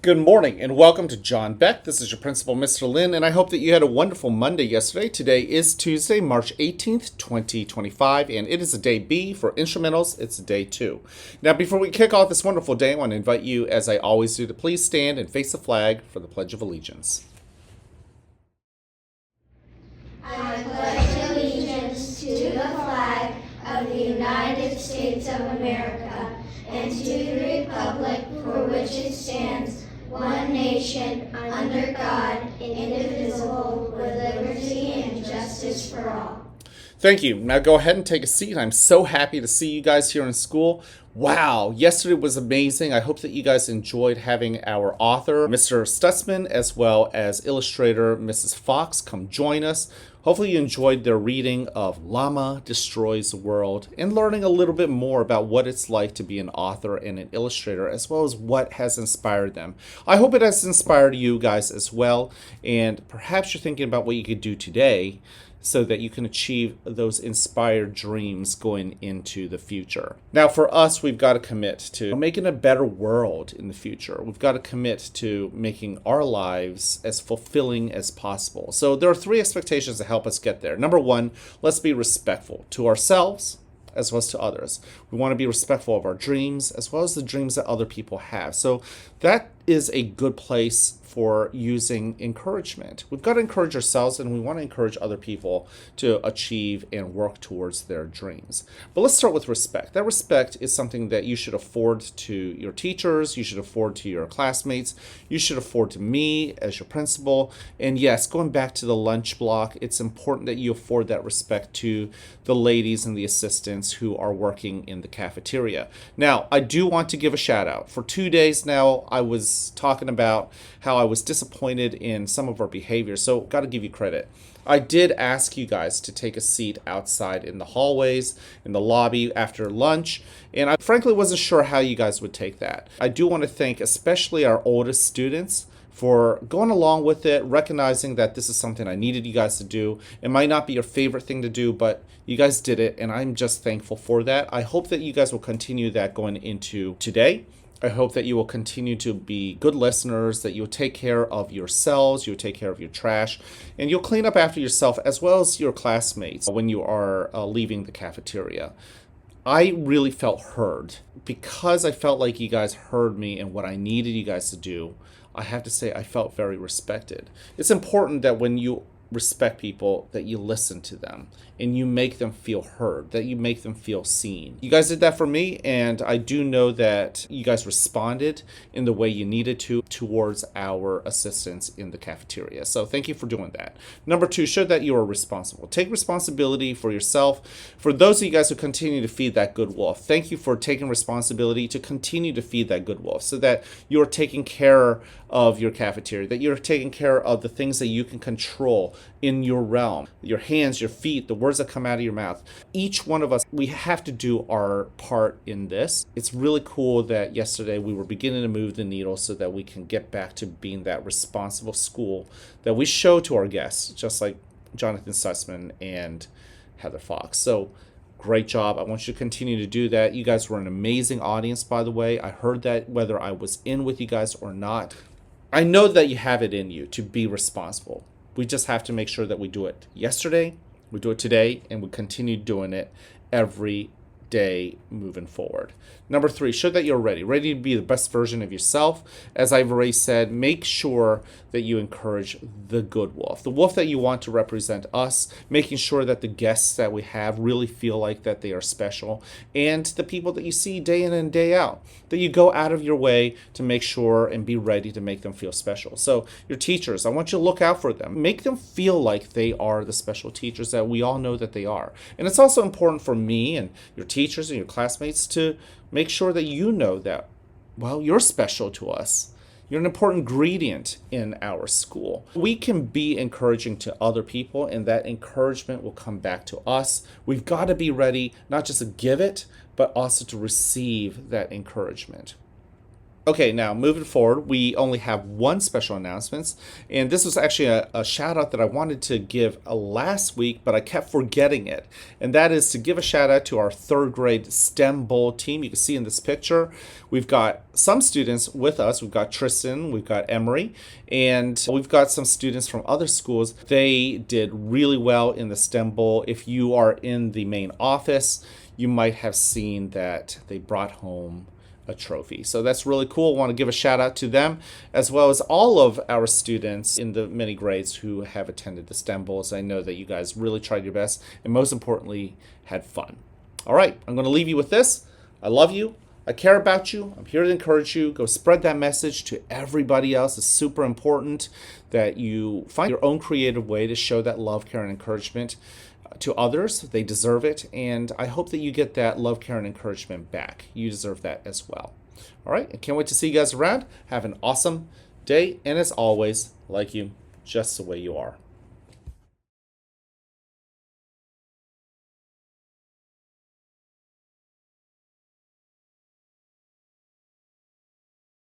Good morning and welcome to John Beck. This is your principal, Mr. Lin, and I hope that you had a wonderful Monday yesterday. Today is Tuesday, March 18th, 2025, and it is a day B for instrumentals. It's day 2. Now, before we kick off this wonderful day, I want to invite you, as I always do, to please stand and face the flag for the Pledge of Allegiance. I pledge allegiance to the flag of the United States of America and to the republic for which it stands, one nation, under God, indivisible, with liberty and justice for all. Thank you. Now go ahead and take a seat. I'm so happy to see you guys here in school. Wow, yesterday was amazing. I hope that you guys enjoyed having our author, Mr. Stutzman, as well as illustrator, Mrs. Fox, come join us. Hopefully you enjoyed their reading of Llama Destroys the World and learning a little bit more about what it's like to be an author and an illustrator, as well as what has inspired them. I hope it has inspired you guys as well, and perhaps you're thinking about what you could do today so that you can achieve those inspired dreams going into the future. Now, for us, we've got to commit to making a better world in the future. We've got to commit to making our lives as fulfilling as possible. So there are 3 expectations to help us get there. Number 1, let's be respectful to ourselves as well as to others. We want to be respectful of our dreams as well as the dreams that other people have. So that is a good place for using encouragement. We've got to encourage ourselves, and we want to encourage other people to achieve and work towards their dreams. But let's start with respect. That respect is something that you should afford to your teachers, you should afford to your classmates, you should afford to me as your principal. And yes, going back to the lunch block, it's important that you afford that respect to the ladies and the assistants who are working in the cafeteria. Now, I do want to give a shout out. For 2 days now, I was talking about how I was disappointed in some of our behavior, so got to give you credit. I did ask you guys to take a seat outside in the hallways, in the lobby after lunch, and I frankly wasn't sure how you guys would take that. I do want to thank especially our oldest students for going along with it, recognizing that this is something I needed you guys to do. It might not be your favorite thing to do, but you guys did it, and I'm just thankful for that. I hope that you guys will continue that going into today. I hope that you will continue to be good listeners, that you'll take care of yourselves, you'll take care of your trash, and you'll clean up after yourself as well as your classmates when you are leaving the cafeteria. I really felt heard. Because I felt like you guys heard me and what I needed you guys to do, I have to say I felt very respected. It's important that when you respect people, that you listen to them and you make them feel heard, that you make them feel seen. You guys did that for me, and I do know that you guys responded in the way you needed to towards our assistants in the cafeteria. So thank you for doing that. Number 2, show that you are responsible. Take responsibility for yourself. For those of you guys who continue to feed that good wolf, thank you for taking responsibility to continue to feed that good wolf so that you're taking care of your cafeteria, that you're taking care of the things that you can control in your realm, your hands, your feet, the words that come out of your mouth. Each one of us, we have to do our part in this. It's really cool that yesterday we were beginning to move the needle so that we can get back to being that responsible school that we show to our guests, just like Jonathan Sussman and Heather Fox. So great job. I want you to continue to do that. You guys were an amazing audience, by the way. I heard that whether I was in with you guys or not. I know that you have it in you to be responsible. We just have to make sure that we do it yesterday, we do it today, and we continue doing it every day moving forward. Number 3, show that you're ready to be the best version of yourself. As I've already said, make sure that you encourage the good wolf, the wolf that you want to represent us, making sure that the guests that we have really feel like that they are special, and the people that you see day in and day out, that you go out of your way to make sure and be ready to make them feel special. So your teachers, I want you to look out for them. Make them feel like they are the special teachers that we all know that they are. And it's also important for me and your teachers and your classmates to make sure that you know that, well, you're special to us. You're an important ingredient in our school. We can be encouraging to other people, and that encouragement will come back to us. We've got to be ready not just to give it, but also to receive that encouragement. Okay, now moving forward, we only have one special announcement, and this was actually a shout out that I wanted to give last week, but I kept forgetting it, and that is to give a shout out to our third grade STEM Bowl team. You can see in this picture, we've got some students with us. We've got Tristan, we've got Emery, and we've got some students from other schools. They did really well in the STEM Bowl. If you are in the main office, you might have seen that they brought home a trophy. So that's really cool. I want to give a shout out to them, as well as all of our students in the many grades who have attended the STEM Bowls. I know that you guys really tried your best and most importantly had fun. All right, I'm going to leave you with this. I love you. I care about you. I'm here to encourage you. Go spread that message to everybody else. It's super important that you find your own creative way to show that love, care, and encouragement to others. They deserve it, and I hope that you get that love, care, and encouragement back. You deserve that as well. All right, I can't wait to see you guys around. Have an awesome day, and as always, like you just the way you are.